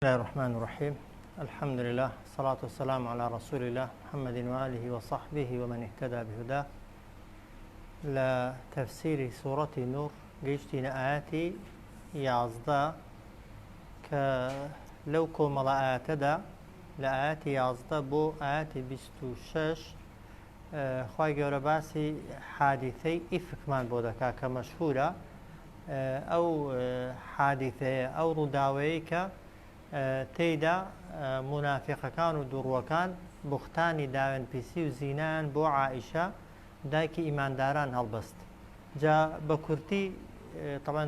بسم الله الرحمن الرحيم. الحمد لله، الصلاة والسلام على رسول الله محمد وآله وصحبه ومن اهتدى بهداه. لتفسير سورة النور قيشتين آياتي يازدا كلو كومل آياتا لآياتي يازدا بو آياتي بستو شش خواهي قورا باسي حادثي إفكمان بودكا كمشهورة أو حادثة أو رداويك تێیدا منافقەکان و دوڕوەکان بوختانی داوێنپیسی و زینان بۆ عائیشە دایکی ئیمانداران هەڵبەست. جا بە کورتی طبعاً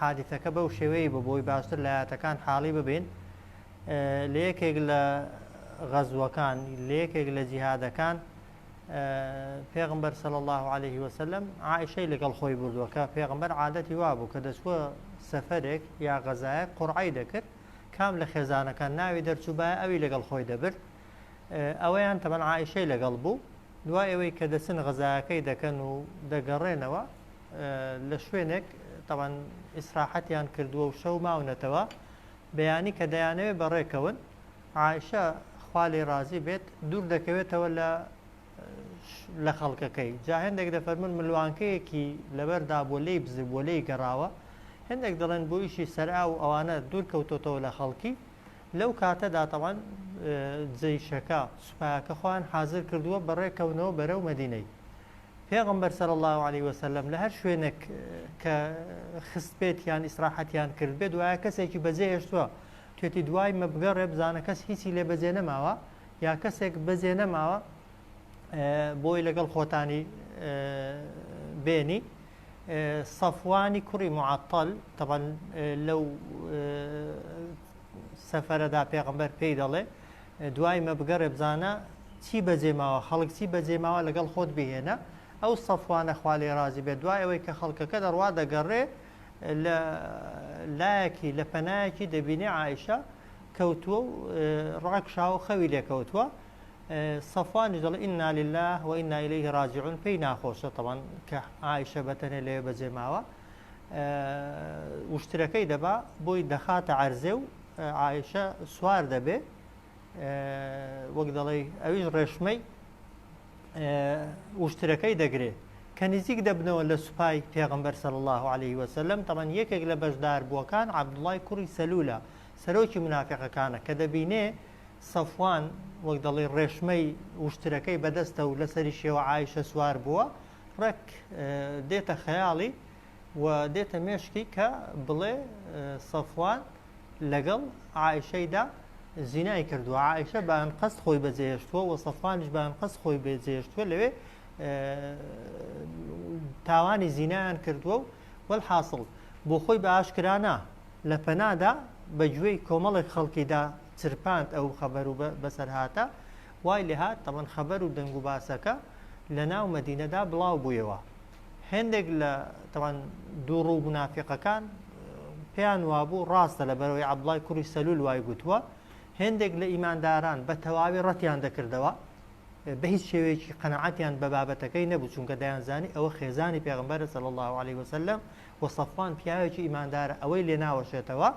حادثەکە بەو شێوەیە ببووی باشتر لە ئاەتەکان حاڵی ببین. لە یەکێک لە غەزوەکان لە یەکێک لە جیهادەکان پێغمبەر صلی الله عليه وسلم عائیشەی لەگەڵ خۆی بردووە کە پێغمبەر عادەتی وابوو کە دەچووە سەفەرێک یا غەزایەک قورعی دەکرد، کام لە خێزانەکان ناوی دەرچوو بایە ئەوی لەگەڵ خۆی دەبرد. ئەوەیان تەمەن عائیشەی لەگەڵ بوو. دوای ئەوەی کە دەچن غەزایەکەی دەکەن و دەگەڕێنەوە لە شوێنێک تەمەن ئیسراحەتیان کردووە و شەو ماونەتەوە، بەیانی کە دەیانەوێت بەڕێکەون. عائیشە خوا لێی ڕازی بێت دوور دەکەوێتەوە لە خەڵکەکەی. جا هێندێک دەفەرمون ملوانکەیەکی لەبەردا بۆ لێی بزی بۆ لێی گەڕاوە، هەندێک دەڵێن بۆ ئیشی سەرا و ئەوانە دوور کەوتۆتەوە لە خەڵکی. لەو کاتەدا تەوان جەیشەکە سوپایەکە خۆیان حازر کردووە بەڕێکەونەوە بەرەو مەدینەی. پێغمبەر صلی الله عليه وسلم لە هەر شوێنێک کە خست بێت یان ئیسراحەتیان کرد بێت دوایە کەسێکی بەجێ هێشتووە توێتی دوای مەبگەڕێ بزانە کەس هیچی لێ بەجێ نەماوە یا کەسێک بەجێ نەماوە بۆی لەگەڵ خۆتانی بێنی. صفوانی کوڕی معطل طبعا لەو سەفەرەدا پێغمبەر پێی دەڵێ دوای مەبگەڕێ بزانە چی بەجێماوە، خەڵک چی بەجێماوە لەگەڵ خۆت بهێنە. ئەو صفوانە خوا لێی ڕازی بێت دوای ئەوەی کە خەڵکەکە دەڕوا دەگەڕێ لە لایەکی لە پەنایەکی دەبینێ عائیشە کەوتووە و ڕاکشاوە خەوی لێکەوتووە. صفوانی دەڵێ ئینا لله و ئینا ئیلەیه ڕاجعون، پێی ناخۆشە طبعا کە عائیشە بەتەنێ لەوێ بەجێماوە. وشترەکەی دەبا بۆی دەخاتە عەرزێ و عائیشە سوار دەبێ، وەک دەڵێ ئەویش ڕێشمەی وشترەکەی دەگرێ کە نزیک دەبنەوە لە سوپای پێغمبەر صلی الله عليه وسلم. طبعا یەکێک لە بەشدار بووەکان عەبدوڵای کوڕی سەلولە سەرۆکی منافقەکانە کە دەبینێ صفوان وەک دەڵێ ڕێشمەی وشترەکەی بەدەستە و لەسەری شێوە عائیشە سوار بووە، ڕێک دێتە خەیاڵی و دێتە مێشکی کە بڵێ صفوان لەگەڵ عائیشەیدا زینای کردووە. عائیشە بەیان قەست خۆی بەجێهێشتووە و صفوانیش بەیان قەست خۆی بەجێهێشتووە، لەوێ تاوانی زینایان کردووە و وەلحاصڵ بۆ خۆی بە ئاشکرانە لە پەنادا بەگوێی کۆمەڵێک خەڵکیدا چرپاند ئەو خەبەر و بەسەر هاتە. وای لێ هات تەمەن خەبەر و دەنگ و باسەکە لە ناو مەدینەدا بڵاو بوویەوە. هێندێک لە تەمەن دووڕ و منافقەکان پێیان وابوو ڕاستە لەبەرەوەی عەبدوڵای کوڕی سەلول وای گوتووە. هێندێک لە ئیمانداران بە تەواوی ڕەتیان دەکردەوە، بە هیچ شێوەیەکی قەنەعەتیان بە بابەتەکەی نەبوو، چونکە دەیانزانی ئەوە خێزانی پێغمبەرە صلی الله عليه وسلم و صفوان پیاوێکی ئیماندارە ئەوەی لێ ناوەشێتەوە.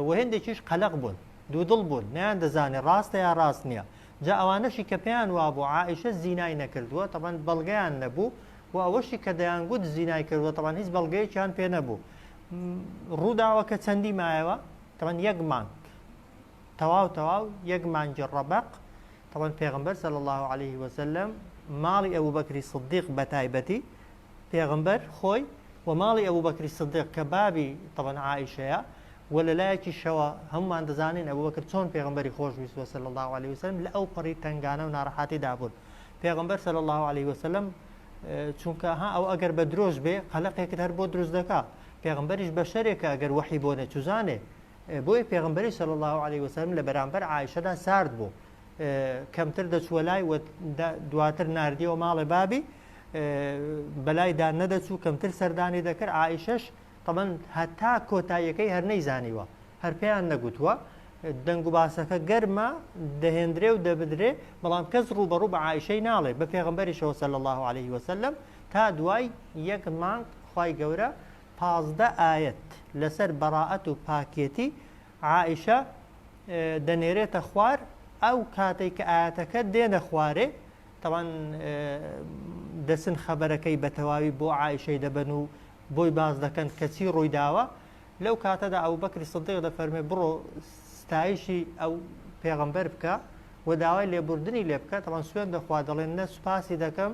و هێندێکیش قەلەق بوون، دوودڵ بوون، نەیان دەزانێ ڕاستە یا ڕاست نییە. جا ئەوانەشی کە پێیان وابوو عائیشە زینای نەکردووە تەمەن بەڵگەیان نەبوو و ئەوەشی کە دەیانگوت زینای کردووە تەمەن هیچ بەڵگەیەکیان پێ نەبوو. ڕووداوەکە چەندی مایەوە تەمەن یەک مانگ تەواو یەک مانگی ڕەبەق. تەمەن پێغمبەر صلی الله عليه وسلم ماڵی ئەبوبەکری سیدیق بەتایبەتی پێغمبەر خۆی و ماڵی ئەبوبەکری سیدیق کە بابی تەمەن عائیشەیە و لە لایەکی شەوە هەمومان دەزانین ئەبوبەکر چۆن پێغمبەری خۆشویستوە صلی الله عليه وسلم لە ئەو پەڕی تنگانە و ناڕەحەتیدا بوون. پێغمبەر صلی الله عليه وسلم چونکە ئەو ئەگەر بە درۆژ بێ قەلەقێکت هەر بۆ دروست دەکا. پێغمبەریش بەشەرێکە ئەگەر وەحی بۆ نەچوزانێ، بۆی پێغمبەری صلی الله عليه وسلم لە بەرامبەر عائیشەدا سارد بوو، کەمتر دەچووە لای و دواتر ناردیەوە ماڵی بابی بەلایدا نەدەچوو، کەمتر سەردانی دەکرد. عائیشەش طبعا هەتا کۆتاییەکەی هەر نەیزانیوە، هەر پێیان نەگوتووە. دەنگ و باسەکە گەرمە دەهێندرێ و دەبدرێ، بەڵام کەس ڕوبەڕوو بە عائیشەی ناڵێ بە پێغمبەریشەوە صلی الله عليه وسلم تا دوای یەک مانگ خوای گەورە 15 ئاەت لەسەر بەڕائەت و پاکێتی عائشە دەنێرێتە خوار ئەو کاتێک کە ئاەتەکە دێنە خوارێ تەوان دەسن خەبەرەکەی بە تەواوی بۆ عائشەی دەبن و بۆی باز دەکەن کەچی ڕووی داوە لەو کاتەدا ئەو بەکری سدیق دەفەرمێ بڕۆ ستایشی ئەو پێغەمبەر بکە و داوای لێبوردنی لێ بکە تەوان سوێن دەخوا دەڵێن نە سوپاسی دەکەم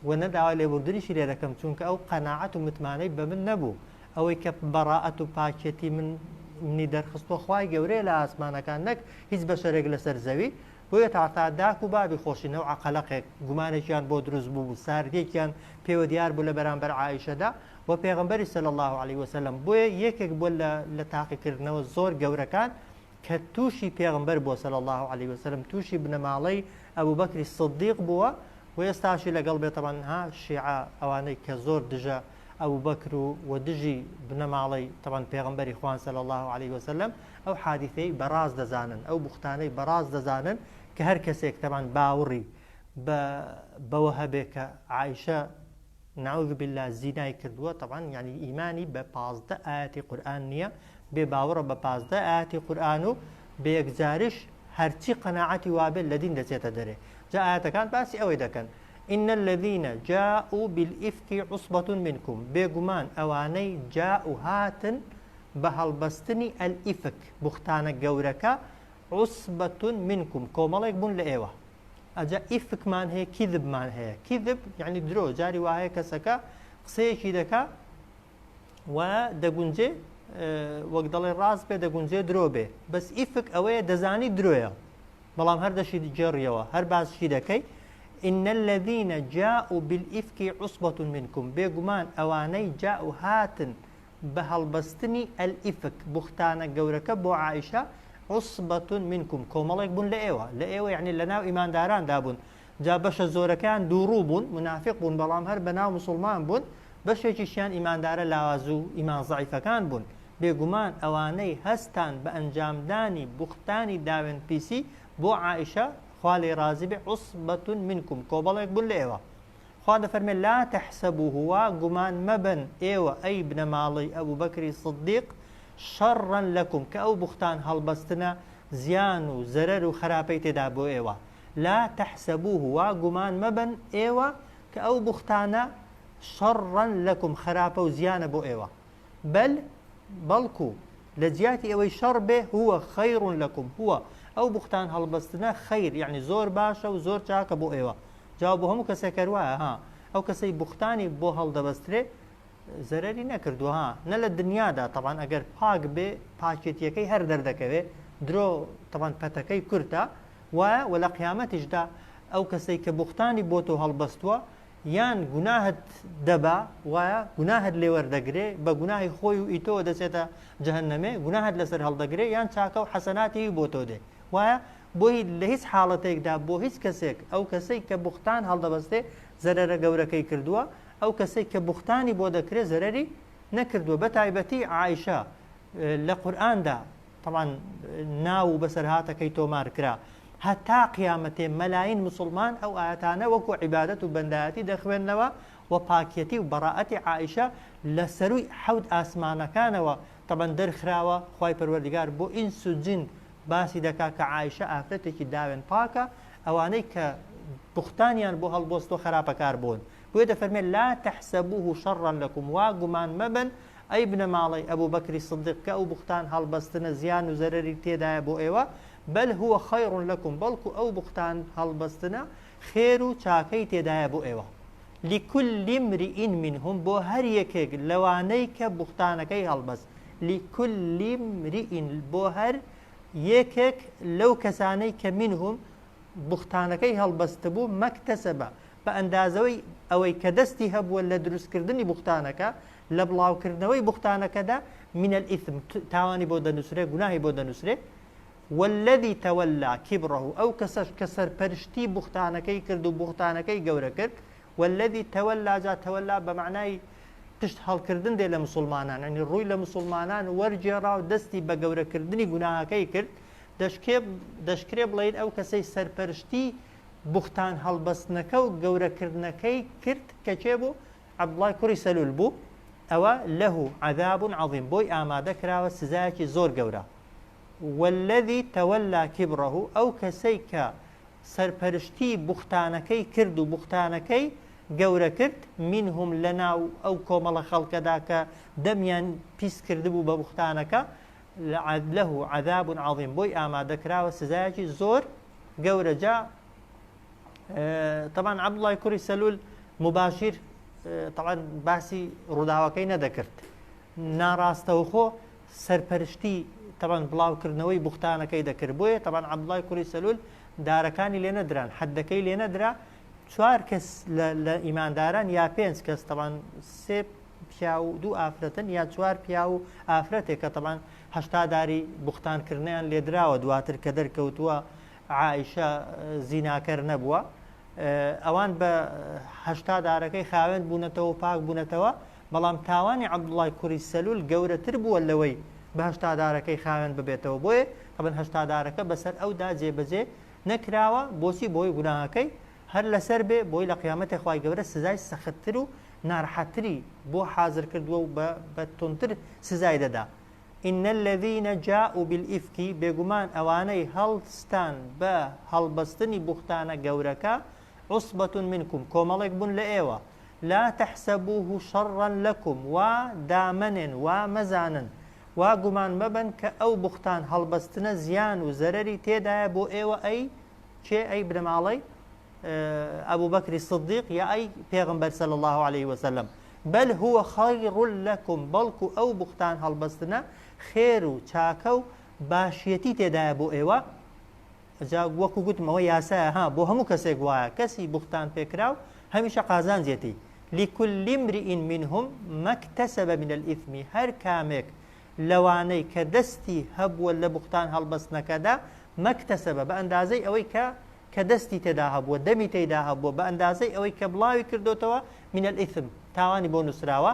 و نە داوای لێبوردنیشی لێ دەکەم چونکە ئەو قەناعەت و متمانەی بە من نەبوو ئەوەی کە بەڕائەت و پاکێتی منی دەرخستوە خوای گەورەیە لە ئاسمانەکان نەک هیچ بەشەرێک لەسەر زەوی بۆیە تا داک و بابی خۆشینەوە عەقەلەقێک گومانێکیان بۆ دروست بوو ساردێکیان پێوە دیار بوو لە بەرامبەر عایشەدا و پێغەمبەری صلی الله علیه وسلم بۆیە یەکێک بووە لە تاقیکردنەوە زۆر گەورەکان کە تووشی پێغەمبەر بۆ صلی الله علیه وسلم تووشی بنەماڵەی ئەبوبەکری سدیق بووە و ئێستاشی لەگەڵ بێتەوان ها شیعە ئەوانەی کە زۆر دژە ئەبوبەکر و دژی بنەماڵەی تەوان پێغەمبەری خوان صلی الله علیه وسلم ئەو حادیثەی بەڕاست دەزانن ئەو بوختانەی بەڕاست دەزانن کە هەر کەسێک تەوان باوەڕی بەوە هەبێ کە عایشە نعوذ بالله زینای کردووە طبعا یعنی ئیمانی بە 15 ئاەتی قورئان نییە بێ باوەڕە بە 15 ئاەتی قورئان و بە یەکجاریش هەرچی قەناعەتی وابێت لە دین دەچێتە دەرێ جا ئاەتەکان باسی ئەوەی دەکەن إن الذين جاءوا بالإفك عصبة منكم بێگومان ئەوانەی جاءوا هاتن بە هەڵبەستنی الئیفک بوختانە گەورەکە عصبة منكم کۆمەڵێک بوون لە ئێوە ئەجا ئیفکمان هەیە کیذبمان هەیە کیذب یعنی درۆ جاری وایە کەسەکە قسەیەکی دەکا و دەگونجێ وەک دەڵێ ڕاست بێ دەگونجێ درۆ بێ بەس ئیفک ئەوەیە دەزانی درۆیە بەڵام هەر دەشی جێڕیەوە هەر باسشی دەکەی إن الذين جاءوا بالإفك عصبة منكم بێگومان ئەوانەی جاءوا هاتن بە هەڵبەستنی الئیفک بوختانە گەورەکە بۆ عائشە عصبة منكم کۆمەڵێک بوون لە ئێوە یعنی لە ناو ئیمانداراندا بوون جا بەشە زۆرەکەیان دووڕوو بوون منافق بوون بەڵام هەر بە ناو مسلمان بوون بەشێکیشیان ئیماندارە لاواز و ئیمان زەعیفەکان بوون بێگومان ئەوانەی هەستان بە ئەنجامدانی بوختانی داوێن پیسی بۆ عائشە خوا لێ ڕازی بێ عصبة منكم کۆمەڵێک بوون لە ئێوە خوا دەفەرمێ لا تحسبوه گومان مەبن ئێوە ئەی بنەماڵەی ئەبوبەکری سدیق شەڕەن لەکم کە ئەو بوختان هەڵبەستنە زیان و زەرەر و خراپەی تێدا بۆ ئێوە لا تحسبوه گومان مەبن ئێوە کە ئەو بوختانە شەڕەن لەکم خراپە و زیانە بۆ ئێوە بەڵکو لە جیاتی ئەوەی شەڕ بێ هووە خەیڕ لەکم هووە ئەو بوختان هەڵبەستنە خەیر یعنی زۆر باشە و زۆر چاکە بۆ ئێوە جاواب بۆ هەموو کەسێک وایە ها ئەو کەسەی بوختانی بۆ هەڵدەبەسترێ زەرەری نەکردووە ها نە لە دنیادا طبعا ئەگەر پاک بێ پاکێتیەکەی هەر دەردەکەوێ درۆ طبعا پەتەکەی کورتە وایە و لە قیامەتیشدا ئەو کەسەی کە بوختانی بۆ تۆ هەڵبەستووە یان گوناهت دەبا وایە گوناهت لێ وەردەگرێ بە گوناهی خۆی و ئیتۆ دەچێتە جەهەنەمێ گوناهت لەسەر هەڵدەگرێ یان چاکە و حەسەناتی بۆ تۆ دێ وایە بۆی لە هیچ حاڵەتێکدا بۆ هیچ کەسێک ئەو کەسەی کە بوختان هەڵدەبەستێ زەرەرە گەورەکەی کردووە ئەو کەسێک کە بوختانی بۆ دەکرێت زەرەری نەکردووە بە تایبەتی عایشە لە قورئاندا طبعا ناو بەسەرهاتەکەی تۆمار کرا هەتا قیامەتێ مەلاین مسلمان ئەو ئاەتانە وەکو عیبادەت و بەندایەتی دەخوێننەوە و پاکێتی و بەڕائەتی عایشە لە سەروی حەوت ئاسمانەکانەوە طبعا دەرخراوە خوای پەروەردگار بۆ ئینس و جین باسی دەکا کە عایشە ئافرەتێکی داوێن پاکە ئەوانەی کە بوختانیان بۆ هەڵبۆستۆ خراپەکار بوون بۆیە دەفەرمێت لا تحسبوه شەڕا لەکم وا گومان مەبن ئەی بنەماڵەی ئەبوبەکری سدیق کە ئەو بوختان هەڵبەستنە زیان و زەرەری تێدایە بۆ ئێوە بەل هووە خەیڕ لەکم بەڵکو ئەو بوختان هەڵبەستنە خێر و چاکەی تێدایە بۆ ئێوە لكل امرئ منهم بۆ هەر یەکێک لەوانەی کە بوختانەکەی هەڵبەست لكل امرئ بۆ هەر یەکێک لەو کەسانەی کە منهم بوختانەکەی هەڵبەستە بوو مەکتەسەبە بە ئەندازەوەی ئەوەی کە دەستی هەبووە لە دروستکردنی بوختانەکە لە بڵاوکردنەوەی بوختانەکەدا من الئثم تاوانی بۆ دەنووسرێ گوناهی بۆ دەنووسرێ والذي تولى كبره ئەو کەسەش کە سەرپەرشتی بوختانەکەی کرد و بوختانەکەی گەورە کرد والذي تولى جا تولى بە معنای پشت هەڵکردن دێ لە مسلمانان یعنی ڕووی لە مسلمانان وەرجێڕا و دەستی بە گەورەکردنی گوناهەکەی کرد دەشکرێ بڵێن ئەو کەسەی سەرپەرشتی بوختان هەڵبەستنەکە و گەورەکردنەکەی کرد کە چێ بوو عەبدوڵای کوڕی سەلول بوو ئەوە لەه عەذاب عەظیم بۆی ئامادە کراوە سزایەکی زۆر گەورە والذي تولى كبره أو كسيك سرپرشتی بوختانەکەی کرد و بوختانەکەی گەورە کرد منهم لەناو ئەو کۆمەڵە خەڵکەدا کە دەمیان پیس کردبوو بە بوختانەکە له عذاب عظیم بۆی ئامادەکراوە سزایەکی زۆر گەورە. جا طبعا عەبدوڵای کوڕی سەلول مباشر طبعا باسی ڕووداوەکەی نەدەکرد، ناڕاستەوخۆ سەرپەرشتی طبعا بڵاوکردنەوەی بوختانەکەی دەکرد. بۆیە طبعا عەبدوڵای کوڕی سەلول دارەکانی لێ نەدران، حەدەکەی لێ نەدرا. 4 کەس لە ئیمانداران یا 5 کەس طبعا 3 پیا و 2 ئافرەتن یا 4 پیا و ئافرەتێک کە طبعا 80 داری بوختانکردنیان لێدراوە دواتر کە دەرکەوتووە عائیشە زیناکەر نەبووە. ئەوان بە 80 دارەکەی خاوێن بوونەتەوە پاک بوونەتەوە، بەڵام تاوانی عەبدوڵای کوڕی سەلول گەورەتر بووە لەوەی بە 80 دارەکەی خاوێن ببێتەوە. بۆیە طبعا 80 دارەکە بەسەر ئەودا جێبەجێ نەکراوە. بۆچی؟ بۆی گوناهەکەی هەر لەسەر بێ، بۆی لە قیامەتی خوای گەورە سزای سەختتر و ناڕەحەتتری بۆ حازر کردووە و بە تونتر سزای دەدا. إن الذين جاءوا بالإفك بێگومان ئەوانەی هەڵستان بە هەڵبەستنی بوختانە گەورەکە عصبة منكم کۆمەڵێک بوون لە ئێوە لا تحسبوه شرا لكم وا دامنن وا مەزانن وا گومان مەبن کە ئەو بوختان هەڵبەستنە زیان و زەرەری تێدایە بۆ ئێوە ئەی چێ ئەی برماڵەی ئەبوو بەکری سدیق یا ئەی پێغمبەر صلی الله عليه وسلم بل هو خير لكم بەڵکو ئەو بوختان هەڵبەستنە خێر و چاکە و باشیەتی تێدایە بۆ ئێوە. جا وەکو گوتمەوە یاسایە ها بۆ هەموو کەسێک وایە کەسی بوختان پێکراو هەمیشە قازانجێتی. لكل امرئ منهم ما اكتسب من الإثم هەر کامێک لەوانەی کە دەستی هەبووە لە بوختان هەڵبەستنەکەدا مەکتەسەبە بە ئەندازەی ئەوەی کە دەستی تێدا هەبووە دەمی تێدا هەبووە بە ئەندازەی ئەوەی کە بڵاوی کردوتەوە من الإثم تاوانی بۆ نووسراوە.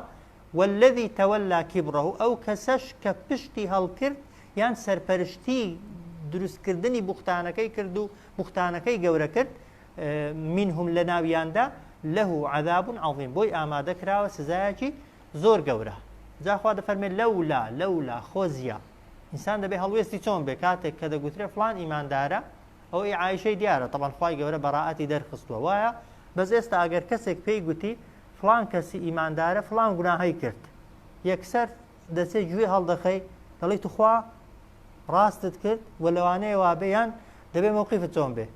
والذي تولى كبره ئەو کەسەش کە پشتی هەڵکرد یان سەرپەرشتی دروستکردنی بوختانەکەی کرد و بوختانەکەی گەورە کرد منهم لە ناویاندا له عذاب عظیم بۆی ئامادەکراوە سزایەکی زۆر گەورە. جاخوا دەفەرمێت لەولا خۆزیە ئینسان دەبێ هەڵوێستی چۆن بێ کاتێک کە دەگوترێ فلان ئیماندارە ئەوەی عایشەی دیارە طبعا خوای گەورە بەڕائەتی دەرخستووە وایە بەس ئێستا ئەگەر کەسێک پێی گوتی فلان کەسی ئیماندارە فلان گوناهی کرد یەکسەر دەچێت گوێ هەڵدەخەی دەڵێت توخوا ڕاستت کرد و لەوانەیە وابێیان دەبێ موقیفت چۆن بێ.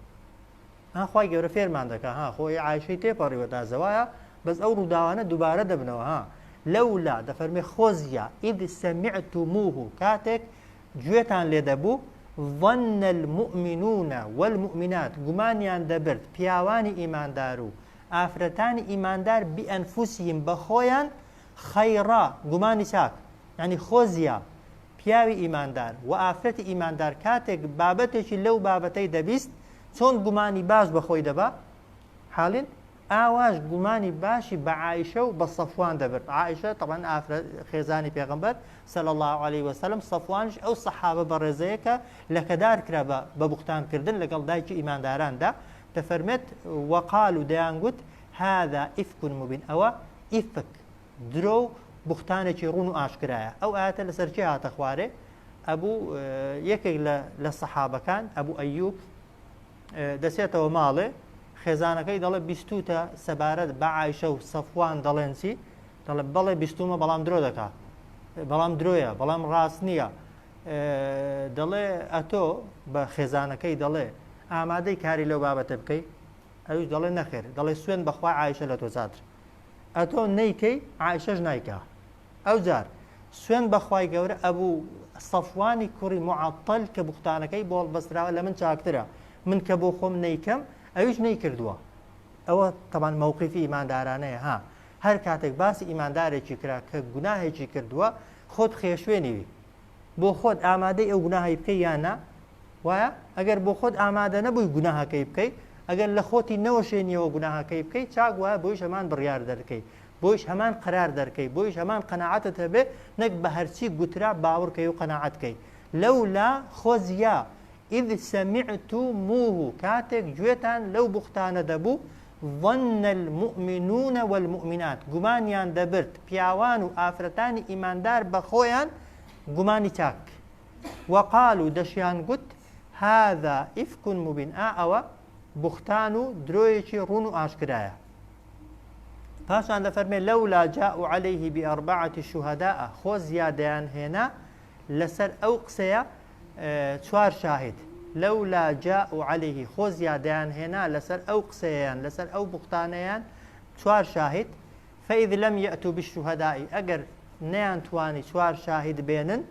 خوای گەورە فێرمان دەکا ها خۆی عایشەی تێپەڕیوە تازەوایە بەس ئەو ڕووداوانە دووبارە دەبنەوە ها لەولا دەفەرمێ خۆزیە ئید سەمیعتموه کاتێک گوێتان لێ دەبوو ظن المؤمنون والمؤمنات گومانیان دەبرد پیاوانی ئیماندار و ئافرەتانی ئیماندار بئەنفوسیهم بە خۆیان خەیڕا گومانی چاک یعنی خۆزیە پیاوی ئیماندار و ئافرەتی ئیماندار کاتێک بابەتێکی لەو بابەتەی دەبیست چۆن گومانی باش بەخۆی دەبا حاڵین ئاواش گومانی باشی بە عایشە و بە سەفوان دەبرد. عایشە طبعا خێزانی پێغەمبەر صلی الله عليه وسلم سەفوانش ئەو سەحابە بەڕێزەیە کە لەکەدار کرا بە بوختانکردن لەگەڵ دایکی ئیمانداراندا دەفەرمێت وەقال و دەیانگوت هذا ئیفک مبین ئەوە ئیفک درۆ و بوختانێکی ڕوون و ئاشکرایە. ئەو ئاەتە لەسەر چی هاتە خوارێ ئەبوو یەکێک لە سەحابەکان ئەبوو ئەیوب دەسێتەوە ماڵێ خێزانەکەی دەڵێ بیستوتە سەبارەت بە عایشە و سەفوان دەڵێن چی دەڵێ بەڵێ بیستومە بەڵام درۆ دەکا بەڵام درۆیە بەڵام ڕاست نییە دەڵێ ئەتۆ بە خێزانەکەی دەڵێ ئامادەی کاری لەو بابەتە بکەی ئەوش دەڵێ نەخێر دەڵێ سوێن بەخوا عایشە لە تۆ زیاتر ئەتۆ نەیکەی عایشەش نایکا ئەو جار سوێن بەخوای گەورە ئەبوو سەفوانی کوڕی معەتەل کە بوختانەکەی بۆ هەڵبەستراوە لە من چاکترە من کە بۆ خۆم نەیکەم ئەویش نەیکردووە. ئەوە طبعا مووقیفی ئیماندارانەیە ها هەر کاتێک باسی ئیماندارێکی کرا کە گوناهێکی کردووە خۆت خێشوێنیوی بۆ خۆت ئامادەی ئەو گوناهی بکەی یاننا وایە ئەگەر بۆ خۆت ئامادە نەبووی گوناهەکەی بکەی ئەگەر لە خۆتی نەوەشێنیەوە گوناهەکەی بکەی چاک وایە بۆیش هەمان بڕیار دەرکەی بۆیش هەمان قرار دەرکەی بۆیش هەمان قەناعەتت هەبێ نەک بە هەرچی گوترا باوەڕکەی و قەناعەتکەی. لەولا خۆزیا إذ سمعتموه كاتك جويتان لو بختان دبو ظن المؤمنون والمؤمنات گومانیان دەبرد پیاوان و ئافرەتانی ئیماندار بەخۆیان گومانی چاک وقالوا دشيان قد هذا إفك مبين أو بختان درويشي رونو آشكرايا فاشان دفرمي لولا جاءوا عليه بأربعة شهداء خو زيادان هنا لسر أو قسيا شوار شاهد لولا جاءوا عليه خو زيادان هنا لسر أو قسيان لسر أو بختانيان شوار شاهد فإذ لم يأتوا بالشهداء أجر نيان تواني شوار شاهد بينن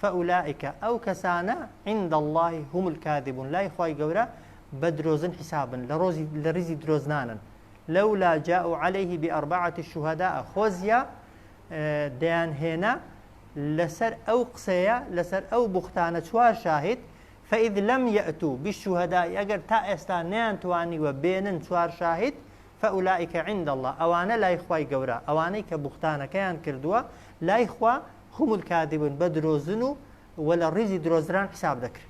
فأولئك أو كسانا عند الله هم الكاذبون لا يخوي قورا بدروزن حسابا لرزي دروزنانا لولا جاءوا عليه بأربعة الشهداء خوزيا ديان هنا لسر أو قسيا لسر أو بختانة شوار شاهد فإذ لم يأتوا بالشهداء أجر تا استانيان تواني وبينن شوار شاهد فأولئك عند الله أوانا لا يخوي قورا أواني كبختانة كيان كردوا لا يخوى هم الكاذبون بدروزنو ولا رزي دروزران حساب ذكر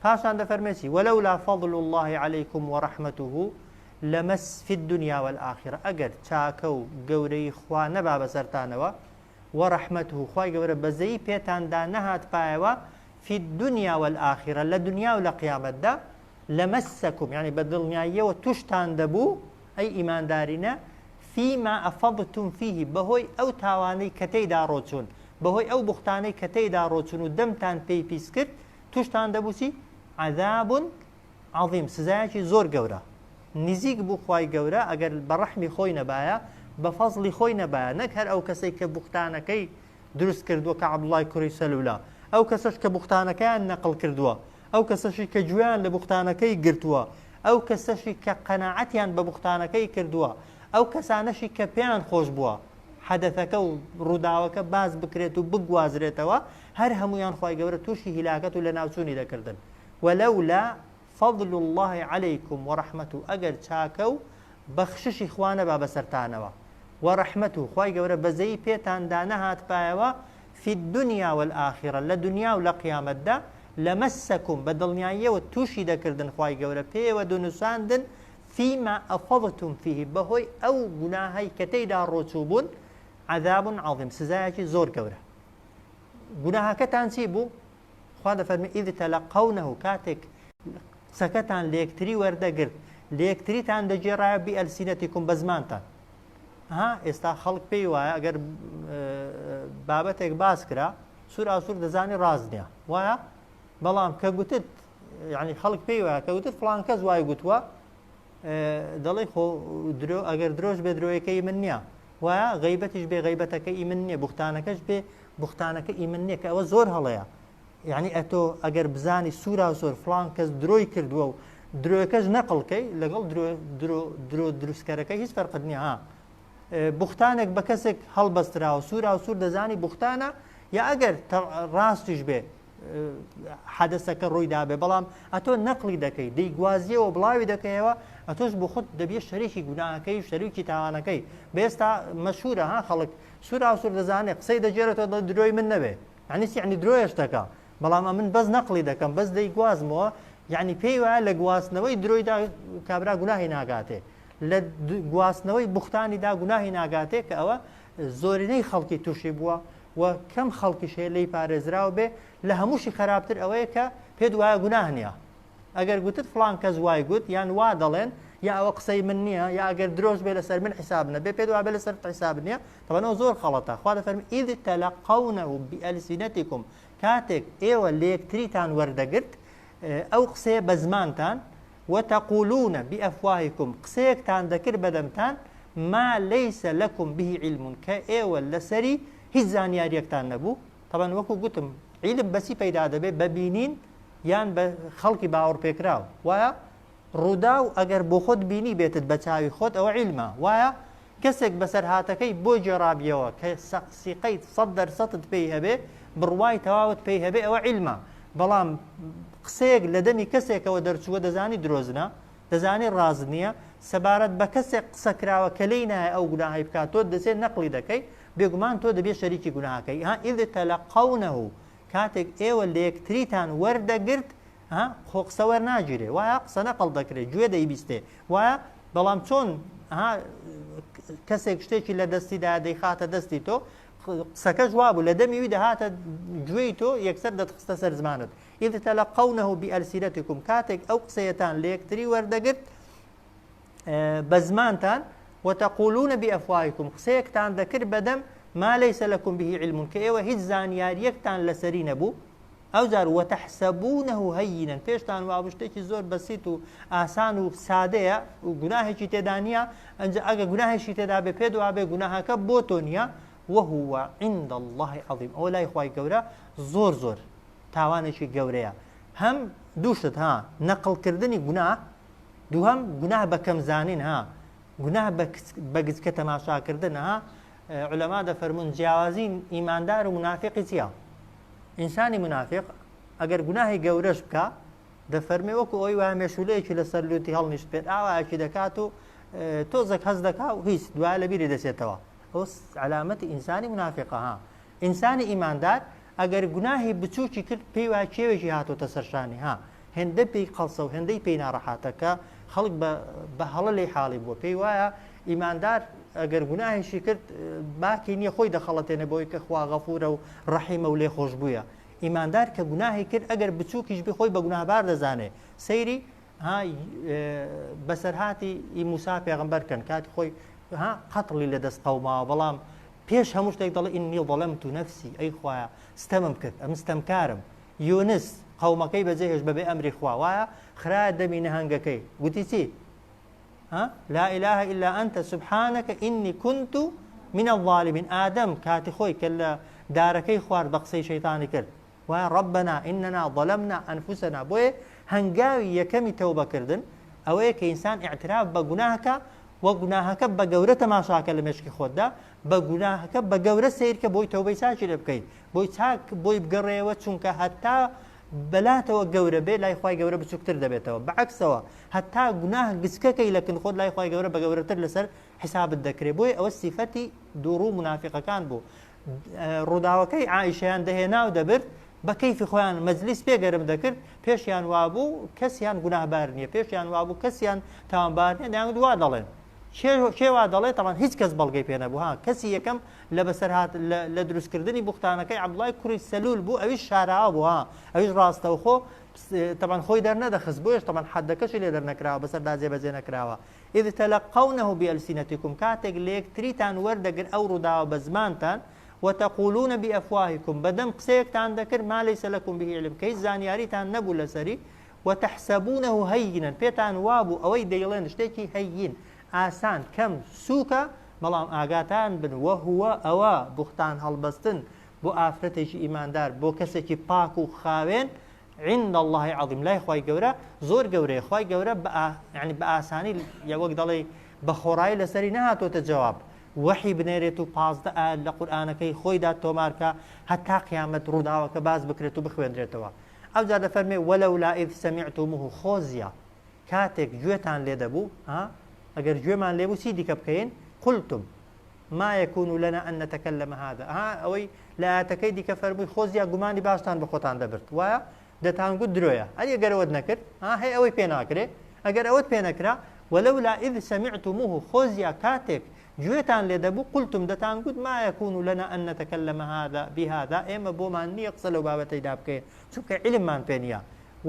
فاشان دفرميسي ولولا فضل الله عليكم ورحمته لمس في الدنيا والآخرة أجر تاكو قوري خوا نبا بسرتانوا ورحمته خواي قوري بزي بيتان دا نهات بايوا في الدنيا والآخرة لدنيا ولا قيامة دا لمسكم يعني بدلنيا وتشتان دبو أي إيمان دارنا فيما أفضتم فيه بهوي أو تاواني كتي داروتون بهوي أو بختاني كتي داروتون ودمتان بي بيسكت تشتان دبوسي عذاب عظيم سزايشي زور قورا نزيق بو خواي قورا أقل برحمي خوي نبايا بفضل خوي نبايا نكهر أو كسي كبختانا كي درس كردوا كعبد الله كوري سلولا أو كسش كبختانا كي نقل كردوا أو كسش كجوان لبختانا كي قرتوا أو كسش كقناعتيان ببختانا كي كردوا أو كسانشي كبيان خوش بوا حدثك وروداوك باز بكريتو بقوازريتوا هر هميان خواهي قورا توشي هلاكتو لناوسوني ذكردن ولولا فضل الله عليكم ورحمته أجر تاكو بخشش إخوانا بابا سرتانوا ورحمته خواهي قورا بزي بيتان دانهات بايوا في الدنيا والآخرة لدنيا ولا قيامة دا لمسكم بدلنيايا وتوشي ذكردن خواهي قورا بي ودنساندن فيما أفضتم فيه بهوي أو جناهي كتيدا روتوبون عذاب عظيم سزايا زور قورا جناها كتانسيبو خواهد فرمي إذ تلقونه كاتك سكتان ليكتري وردقر ليكتري تان دجيرا بألسنتكم بزمانتان ها استا خلق بيوايا اگر بابتك باسكرا سورة سورة دزاني رازنيا وايا بلام كقوتت يعني خلق بيوايا كقوتت فلان كز واي قوتوا دلي خو درو اگر دروش بدرويكي منيا وايا غيبتش بغيبتك يمنيا بختانكش بختانك يمنيا كأو زور هلايا يعني أتو أجر بزاني سورة سور فلان كز دروي كردوا دروي كز نقل كي لقل درو دروس كركي هيس فرق الدنيا ها بختانك بكسك هل بستراو سورة سور دزاني بختانا يا أجر راستش به حدثك الروي دابه بلام أتو نقلي دكي دي جوازية وبلاوي دكيوا أتوش بخد دبي شريكي جناكي شريكي تاوانكي بيستا مشهورة ها خلق سورة سور دزاني قصيدة جرت دروي من نبه يعني دروي اشتكى بلام من بس نقلي دكم بس دي جواز مو يعني بيوا لجواز نوي دروي دا كابرا جناهي ناقاته لجواز نوي بختاني دا جناهي ناقاته كأوا زوريني خلقي تشيبوا وكم خلقي شيء لي بارزراو به لهموشي خرابتر أويك بيدوا جناهنيا أجر قلت فلان كزواي قلت يعني وادلين يا أوقسي منيا يا أجر دروج بلسر من حسابنا بيدوا بلسر حسابنا طبعا زور خلطة خواده فرم إذ تلقونه بألسنتكم كاتك إيوه اللي تريتان وردقرت أو قسي بزمانتان وتقولون بأفواهكم قسيك تان ذكر بدمتان ما ليس لكم به علم كإيوه لسري هزان ياريكتان نبو طبعا وكو قلتم علم بسي بيدا دبي ببينين یان بە خەڵکی باوەڕ پێکراو وایە ڕوودا و ئەگەر بۆ خۆت بینی بێتت بە چاوی خۆت ئەوە عیلمە وایە کەسێک بەسەر هاتەکەی بۆ جێڕابیەوە کە سیقەیت 100% پێی هەبێ بڕوای تەواوت پێی هەبێ ئەوە عیلمە بەڵام قسەیەک لە دەمی کەسێکەوە دەرچووە دەزانی درۆزنە دەزانی ڕاز نییە سەبارەت بە کەسێک قسەکراوە کە لێی نایە ئەو گوناهی بکات تۆ دەچێت نەقلی دەکەی بێگومان تۆ دەبێت شەریکی گوناهەکەی ها ئیذ تەلەقەونەه کاتێک ئێوە لە یەکتریتان وەردەگرت خۆ قسە وەرناگیرێ وایە قسە نەقڵ دەکرێت گوێ دەیبیستێ وایە بەڵام چۆن کەسێک شتێکی لە دەستیدا دەیخاتە دەستی تۆ قسەکە جواب بوو لە دەمی وی دەهاتە گوێی تۆ یەکسەر دەتخستە سەر زمانت ئیذ تەلەقەونەه بئەلسینەتیکم کاتێک ئەو قسەیەتان لە یەکتری وەردەگرت بە زمانتان وتەقولون بئەفواهکم قسەیەکتان دەکرد بەدەم ما ليس لكم به علم کە ئێوە هیچ زانیاریەکتان لەسەری نەبوو ئەو جار وتەحسەبونەه هەیینەن پێشتان وابوو شتێکی زۆر بەسیت و ئاسان و سادەیە و گوناهێکی تێدا نییە ئەنجا ئەگە گوناهێکی تێدا بێ پێ دوابێ گوناهەکە بۆ تۆ نییە وهو عند الله عظیم ئەوە لای خوای گەورە زۆر زۆر تاوانێکی گەورەیە هەم دووشت ها نەقڵکردنی گوناه دووهەم گوناه بە کەمزانین ها گوناه بە گچکە تەماشاکردن ها علەما دەفەرمون جیاوازین ئیماندار و منافقی چییە ئینسانی منافق ئەگەر گوناهی گەورەش بکە دەفەرمێ وەکو ئەوی وایە مێشولەیەکی لەسەر لوتی هەڵنیشت پێت ئاوایەکی دەکات و تۆزێک هەز دەکا و هیچ دوای لەبیری دەچێتەوە ئەو علامەتی ئینسانی منافقە ها ئینسانی ئیماندار ئەگەر گوناهی بچووکی کرد پێی وایە کێوێکی هاتۆتە سەرشانی ها هێندە پێی قەڵسە و هێندەی پێی ناڕەحاتەکە خەڵک بە هەڵە لێی حاڵی بووە پێی وایە ئیماندار ئەگەر گوناهێکی کرد باکی نییە خۆی دەخەڵەتێنە بۆی کە خوا غەفورە و ڕەحیمە و لێ خۆش بووە ئیماندار کە گوناهی کرد ئەگەر بچووکیش بێ خۆی بە گوناهبار دەزانێ سەیری بەسەرهاتی موسا پێغەمبەرکەن کاتی خۆی قەتڵی لەدەست قەوماوە بەڵام پێش هەموو شتێک دەڵێ ئینی ظەلەمت نەفسی ئەی خوایە ستەمم کرد ئەم ستەمکارم یونس قەومەکەی بەجێهێش بەبێ ئەمری خوا وایە خرایە دەمی نەهەنگەکەی گوتی چی لا إله إلا أنت سبحانك إني كنت من الظالمين آدم كاتي خوي كلا داركي خوار بقصي شيطاني كرد وربنا إننا ظلمنا أنفسنا بوي هنگاوي يكمي توبة كردن أو إنسان اعتراف بقناهك وقناهك بقورة ما شاكل مشكي خود دا بقناهك بقورة سيرك بوي توبة ساكي لبكي بوي تاك بوي بقريوة چونك حتى بلاتەوە گەورە بێ لای خوای گەورە بچووکتر دەبێتەوە بەعکسەوە هەتا گوناه گچکەکەی لەکن خۆت لای خوای گەورە بە گەورەتر لەسەر حسابت دەکرێت بۆی ئەوە سیفەتی دووڕوو منافقەکان بوو ڕووداوەکەی عائیشەیان دەهێنا و دەبرد بە کەیفی خۆیان مەجلیس پێگەرم دەکرد پێشیان وابوو کەسیان گوناهبار نییە پێشیان وابوو کەسیان تاوانبار نییە دەیان دوا دەڵێن کێوا دەڵێت تەمان هیچ کەس بەڵگەی پێ نەبوو ها کەسی یەکەم لە بەسەرهات لە دروستکردنی بوختانەکەی عەبدوڵای کوڕی سەلول بوو ئەویش شاراوە بوو ها ئەویش ڕاستەوخۆ تەمان خۆی دەرنەدەخست بۆیش تەمان حەدەکەشی لێ دەرنەکراوە بەسەردا جێبەجێ نەکراوە ئیذ تەلەقەونەه بئەلسینەتیکم کاتێک لە یەکتریتان وەردەگر ئەو ڕووداوە بە زمانتان وتەقولون بئەفواهکم بەدەم قسەیەکتان دەکرد ما لەیسە لەکم به علم کە هیچ زانیاریتان نەبوو لەسەری وتەحسەبونەه هەیینەن پێتان وابوو ئەوەی دەیڵێن شتێکی هەیین ئاسان کەم سووکە بەڵام ئاگاتان بن وەهوە ئەوە بوختان هەڵبەستن بۆ ئافرەتێکی ئیماندار بۆ کەسێکی پاک و خاوێن عند الله عظیم لای خوای گەورە زۆر گەورەیە خوای گەورە یعنی بە ئاسانی وەک دەڵێ بە خۆڕایی لەسەری نەهاتۆتە جەواب وحی بنێرێت و 15 ئاەت لە قورئانەکەی خۆیدا تۆمارکە هەتا قیامەت ڕووداوەکە باز بکرێت و بخوێنرێتەوە ئەوجا دەفەرمێ وەلەولا ئیذ سەمیعتموه خۆزیە کاتێک گوێتان لێ دەبوو ئەگەر گوێمان لێبوو چی دیکە بکەین قلتم ما يكون لنا أن نتكلم هذا ئەوەی لە ئاەتەکەی دیکە فەرمووی خۆزیە گومانی باشتان بە خۆتان دەبرد وایە دەتانگوت درۆیە ئەگەر ئەگەرەوەت نەکرد هەی ئەوەی پێ ناکرێ ئەگەر ئەوەت پێ نەکرا وەلەولا ئیذ سەمیعتموه خۆزیە کاتێک گوێتان لێ دەبوو قلتم دەتانگوت ما يكون لنا أن نتكلم بهذا ئێمە بۆمان نییە قسە لەو بابەتەیدا بکەین چونکە علممان پێ نییە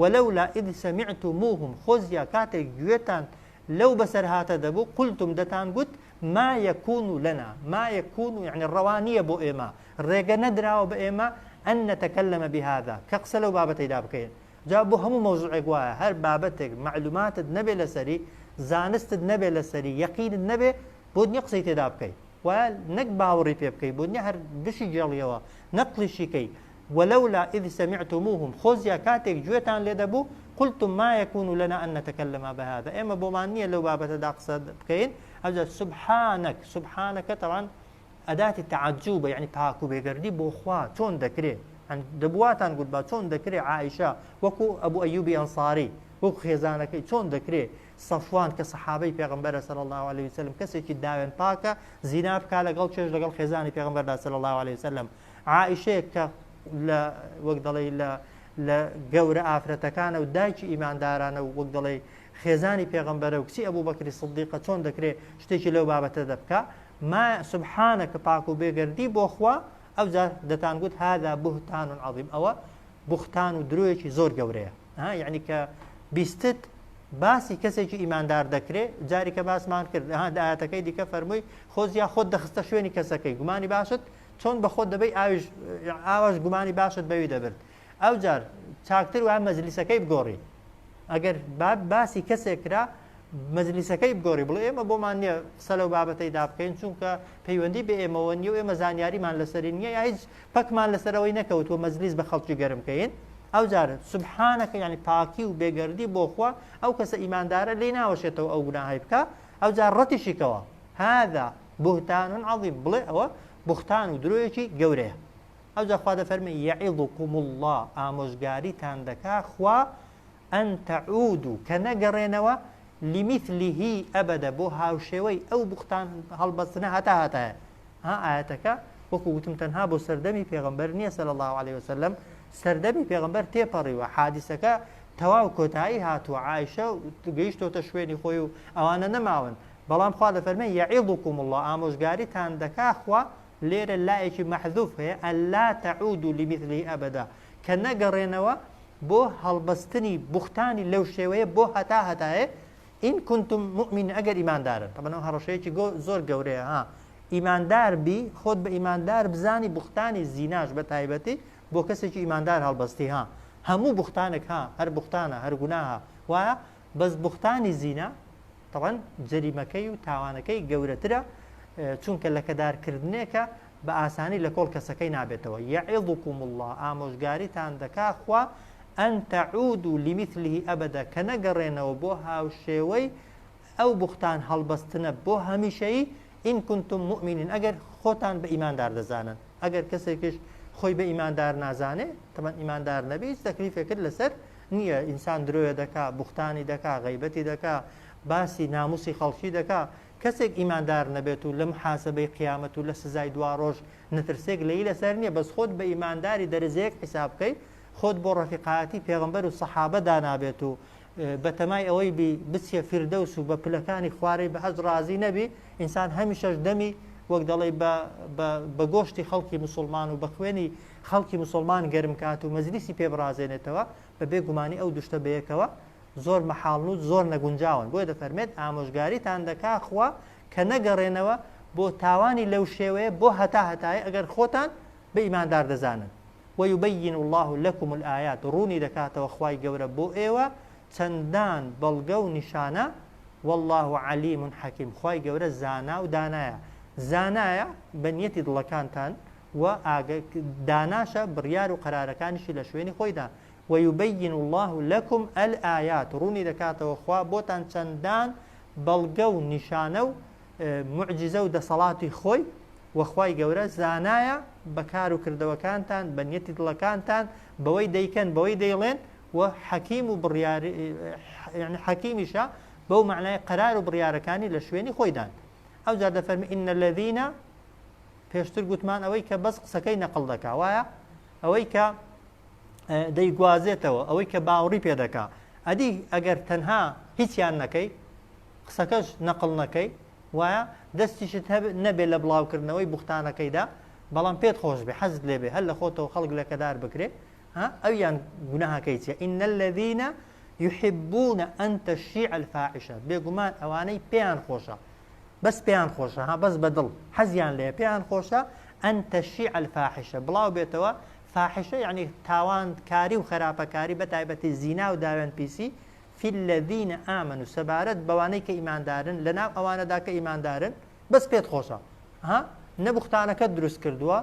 وەلەولا ئیذ سەمیعتموهم خۆزیە کاتێک گوێتان لو بسر هاتا دبو قلتم دتان قلت ما يكون لنا ما يكون يعني الروانية بو إيما الرقا ندرا بإيما أن نتكلم بهذا كقسلوا بابتي دابكين جابوا هم موضوع قوايا هر بابتك معلومات النبي لسري زانست النبي لسري يقين النبي بود نقصي تدابكي ونك باوري بيبكي بود نهر بشي جاليوا نقلي شيكي ولولا إذ سمعتموهم خزيا كاتك جوتان لدبو قلتم ما يكون لنا أن نتكلم بهذا إما بومانية لو بابة داقصة بكين أجل سبحانك طبعا أداة التعجب يعني تاكو بيقردي بوخوا چون دكري يعني دبواتان قد با چون دكري عائشة وكو أبو أيوبي أنصاري وكو خيزانك چون دكري صفوان كصحابي پیغمبر صلى الله عليه وسلم كسي كي داوين باكا زيناب كالا قل چيش لقل خيزاني پیغمبر صلى الله عليه وسلم عائشة ك لا وقت لا لە گەورە ئافرەتەکانە و دایکی ئیماندارانە و وەک دەڵێ خێزانی پێغەمبەرە و کچی ئەبوو بەکری سڵدیقە چۆن دەکرێت شتێکی لەو بابەتە دەبکە ما سبحانك باكو بيقردي بوخوا أو زار دتان قلت هذا بهتان عظيم أو بختان ودرويش زور قوريه ها يعني بيستت باسی کەسێکی ئیماندار دەکرێت جاری کە باسمان کرد داهاتەکەی دیکە فەرمووی خۆزیا خۆت دەخستە شوێنی کەسەکەی گومانی باشت چۆن بە خۆت دەبێت ئاواش گومانی باشت بەوی دەبرد ئەو جار چاکتر وایە مەجلیسەکەی بگۆڕی ئەگەر باسی کەسێکرا مەجلیسەکەی بگۆڕی بڵێ ئێمە بۆمان نییە قسە لەو بابەتەیدا بکەین چونکە پەیوەندی بە ئێمەوە نیە و ئێمە زانیاریمان لەسەری نییە یا هیچ پەکمان لەسەرەوەی نەکەوتووە مەجلیس بە خەڵکی گەرمکەین ئەو جارە سبحانەکە یعنی پاکی و بێگەردی بۆ خوا ئەو کەسە ئیماندارە لێ ناوەشێتەوە ئەو گوناهی بکە ئەو جار ڕەتیشیکەوە هذا بهتان عظیم بڵێ ئەوە بوختان و درۆیەکی گەورەیە ئەو جار خوا دەفەرمێ یعظکم الله ئامۆژگاریتان دەکا خوا ئەن تەعودوا کە نەگەڕێنەوە لمثله ئەبەدە بۆ هاوشێوەی ئەو بوختان هەڵبەستنە هەتایە ها ئاەتەکە وەکو وتم تەنها بۆ سەردەمی پێغەمبەر نییە صلی الله عليه وسلم سەردەمی پێغەمبەر تێپەڕیوە حادیسەکە تەواو کۆتایی هاتووە عایشە گەیشتۆتە شوێنی خۆی و ئەوانە نەماون بەڵام خوا دەفەرمێ یعظکم الله ئامۆژگاریتان دەکا خوا لێرە لایەکی مەحذوف هەیە ئەلا تەعودوا لمثله ئەبەدا کە نەگەڕێنەوە بۆ هەڵبەستنی بوختانی لەو شێوەیە بۆ هەتایە ئین کنتم مؤمنین ئەگەر ئیماندارن طبعا ئەو هەڕەشەیەکی زۆر گەورەیە ئیماندار بی خۆت بە ئیماندار بزانی بوختانی زیناش بە تایبەتی بۆ کەسێکی ئیماندار هەڵبەستی هەموو بوختانێک هەر بوختانە هەر گوناهە وایە بەس بوختانی زینا طبعا جەریمەکەی و تاوانەکەی گەورەترە چونکە لە کەدارکردنێکە بە ئاسانی لە کۆڵ کەسەکەی نابێتەوە یعظکم الله ئامۆژگاریتان دەکا خوا ئەن تەعودوا لمثله ئەبەدا کە نەگەڕێنەوە بۆ هاوشێوەی ئەو بوختان هەڵبەستنە بۆ هەمیشەیی ئین کنتم مؤمنین ئەگەر خۆتان بە ئیماندار دەزانن ئەگەر کەسێکیش خۆی بە ئیماندار نازانێ تەمان ئیماندار نەبی تەکلیفێکرد لەسەر نییە ئینسان درۆیە دەکا بوختانی دەکا غەیبەتی دەکا باسی ناموسی خەڵکی دەکا کەسێک ئیماندار نەبێت و لە محاسبەی قیامەت و لە سزای دوا ڕۆژ نەترسێک لەی لەسەر نییە بەس خۆت بە ئیمانداری دەرەجەیەک حیساب بکەی خۆت بۆ ڕەفیقاتی پێغەمبەر و سەحابە دانابێت و بەتەمای ئەوەی بچیە فیردەوس و بە پلەکانی خوارەی بەهەشت ڕازی نەبی ئینسان هەمیشەش دەمی وەک دەڵێ بە گۆشتی خەڵکی موسڵمان و بە خوێنی خەڵکی موسڵمان گەرم کات و مەجلیسی پێ بڕازێنێتەوە بە بێگومانی ئەو دوشتە بەیەکەوە زۆر مەحاڵن و زۆر نەگونجاون بۆیە دەفەرمێت ئامۆژگاریتان دەکا خوا کە نەگەڕێنەوە بۆ تاوانی لەو شێوەیە بۆ هەتایە ئەگەر خۆتان بە ئیماندار دەزانن ويبين الله لكم الآيات ڕوونی دەکاتەوە خوای گەورە بۆ ئێوە چەندان بەڵگە و نیشانە والله علیم حەکیم خوای گەورە زانا و دانایە زانایە بەنیەتی دڵەکانتان و داناشە بڕیار و قەرارەکانیشی لە شوێنی خۆیدا ويبين الله لكم الآيات ڕوونی دەکاتەوە خوا بۆتان چەندان بەڵگە و نیشانە و معجزە و دەسەڵاتی خۆی وەخوای گەورە زانایە بەکار و کردەوەکانتان بەنیەتی دڵەکانتان بەوەی دەیکەن بەوەی دەیڵێن و حەکیم و بڕیاری يعني حەکیمیشە بەو معنای قەرار و بڕیارەکانی لە شوێنی خۆیدان ئەو جار دەفەرمی ئین الذین پێشتر گوتمان ئەوەی کە بەس قسەکەی نەقڵ دەکا وایە ئەوەی کە دەیگوازێتەوە ئەوەی کە باوەڕی پێ دەکا ئەدی ئەگەر تەنها هیچیان نەکەی قسەکەش نەقڵ نەکەی وایە دەستیشت نەبێت لە بڵاوکردنەوەی بوختانەکەیدا بەڵام پێت خۆش بێ حەزت لێبێ هەر لە خۆتەوە خەڵک لە کەدار بکرێ ئەویان گوناهەکەی چیە ئین الذین يحبون أن تشيع الفاحشة بێگومان ئەوانەی پێیان خۆشە بەس پێیان خۆشە بەس بەدڵ حەزیان لێ پێیان خۆشە ئەن تەشیع الفاحشە بڵاو بێتەوە فاحشە یعنی تاوانکاری و خراپەکاری بە تایبەتی زینا و داوێن پیسی في الذين آمنوا سەبارەت بەوانەی کە ئیماندارن لەناو ئەوانەدا کە ئیماندارن بەس پێت خۆشە نەبوختانەکەت دروست کردووە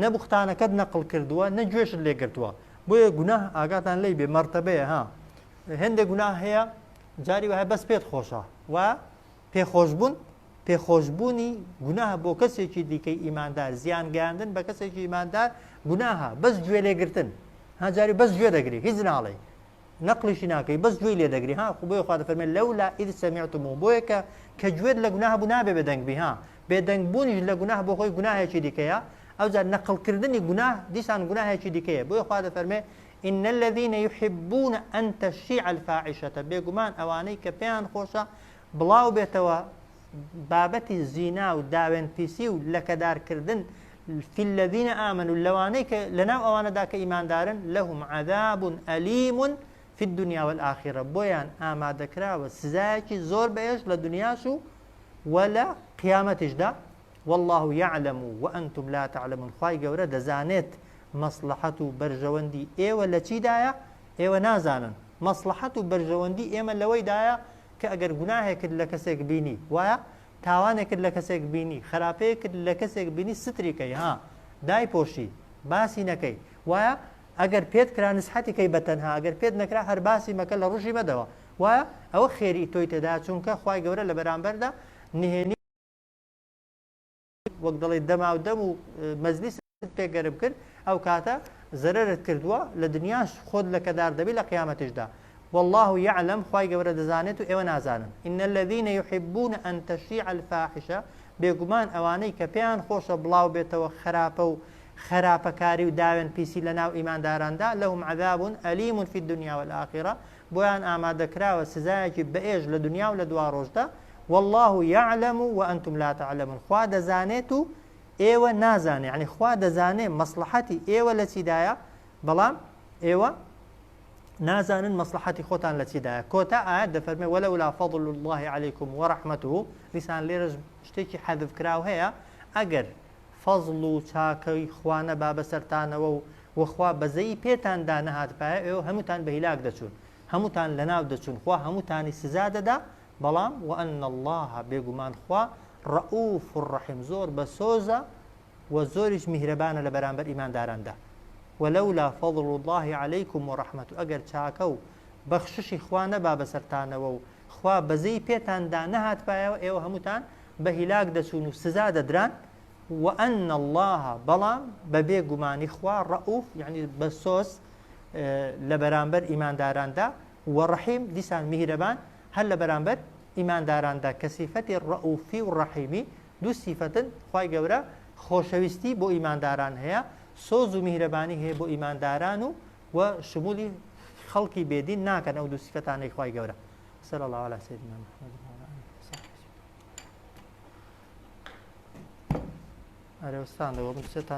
نەبوختانەکەت نەقڵ کردووە نەگوێشت لێگرتووە بۆیە گوناه ئاگاتان لێی بێ مەرتەبەیە هەندێک گوناه هەیە جاری وایە بەس پێت خۆشە و پێخۆشبوونی گوناه بۆ کەسێکی دیکەی ئیماندار زیان گەیاندن بە کەسێکی ئیماندار گوناهە بەس گوێ لێگرتن جاری بەس گوێ دەگری هیچ ناڵێ نەقلیشی ناکەی بەس گوێی لێ دەگری بۆیە خوا دەفەرمێت لەولا ئیذ سەمیعتموه بۆیە کە گوێت لە گوناه بوو نابێ بێدەنگبی بێدەنگبوونیش لە گوناه بۆ خۆی گوناهێکی دیکەیە ئەو جار نەقڵکردنی گوناه دیسان گوناهێکی دیکەیە بۆیە خوا دەفەرمێت إن الذين يحبون أن تشيع الفاحشة بێگومان ئەوانەی کە پێیان خۆشە بڵاو بێتەوە بابەتی زینا و داوێن پیسی و لەکەدارکردن في الذين آمنوا لەوانەی کە لەناو ئەوانەدا کە ئیماندارن لەهم عذاب أليم في الدنيا والآخرة بۆیان ئامادەکراوە سزایەکی زۆر بەهێز لە دنیاش و وەلە قیامەتیشدا والله يعلم وأنتم لا تعلمون خوای گەورە دەزانێت مەسلحەت و بەرژەوەندی ئێوە لە چیدایە ئێوە نازانن مەسلحەت و بەرژەوەندی ئێمە لەوەیدایە کە ئەگەر گوناهێکت لە کەسێک بینی وایە تاوانێکت لە کەسێک بینی خراپەیەکت لە کەسێک بینی ستریکەی ها دایپۆشی باسی نەکەی وایە ئەگەر پێت کرا نسحەتی کەی بەتەنها ئەگەر پێت نەکرا هەر باسی مەکە لە ڕژی مەدەوە وایە ئەوە خێری تۆی تێدا چونکە خوای گەورە لە بەرامبەردا نهێنی وەک دەڵێ دەما و دەم و مەجلیست پێگەرم کرد ئەو کاتە زەرەرت کردووە لە دنیاش خۆت لەکەدار دەبی لە قیامەتیشدا والله يعلم خواي قبر دزانيت ايوا نازانن ان الذين يحبون ان تشيع الفاحشه بيغمان اواني كبيان خوش بلاو بيتو خرابكاري وداون بيسي لناو ايمان داراندا لهم عذاب اليم في الدنيا والاخره بوان اماده كراوه سزايك بايج لدنيا ولدوا روجدا والله يعلم وانتم لا تعلمون خوا دزانيتو ايوا نازان يعني خوا دزاني مصلحتي ايوا لتيدايا بلام ايوا نازانن مصلحتي خوتان لتيدايا كوتا آيات دفرمي ولولا فضل الله عليكم ورحمته لسان ليرج شتيكي حذف كراو هيا اگر فضل چاكي خوانا باب سرتان وخوا بزي بيتان دا نهات بايا ايو هموتان بهلاك دچون هموتان لناو دچون خوا هموتاني سزادة دا بلام وأن الله بيقمان خوا رؤوف الرحيم زور بسوزا وزورج مهربان لبرانبر إيمان داران دا ولولا فضل الله عليكم ورحمته أجر شاكو بخشش إخوانا باب سرتان وخوا بزي بيتان دا نهات بايا ايو هموتان بهلاك دسون سزادة دران وأن الله بلام ببيقمان إخوا رؤوف يعني بسوس لبرانبر إيمان داران دا والرحيم ديسان مهربان هل برانبر إيمان داران دا كصفة الرؤوفي والرحيمي دو صفة خواهي قورا خوشويستي بو إيمان داران هيا سوز و مهرباني هي بو إيمان داران وشمولي خلقي بيدين ناكن أو دو صفتان خواهي قورا صلى الله على سيدنا محمد وعلى آله وصحبه أريد أستاذ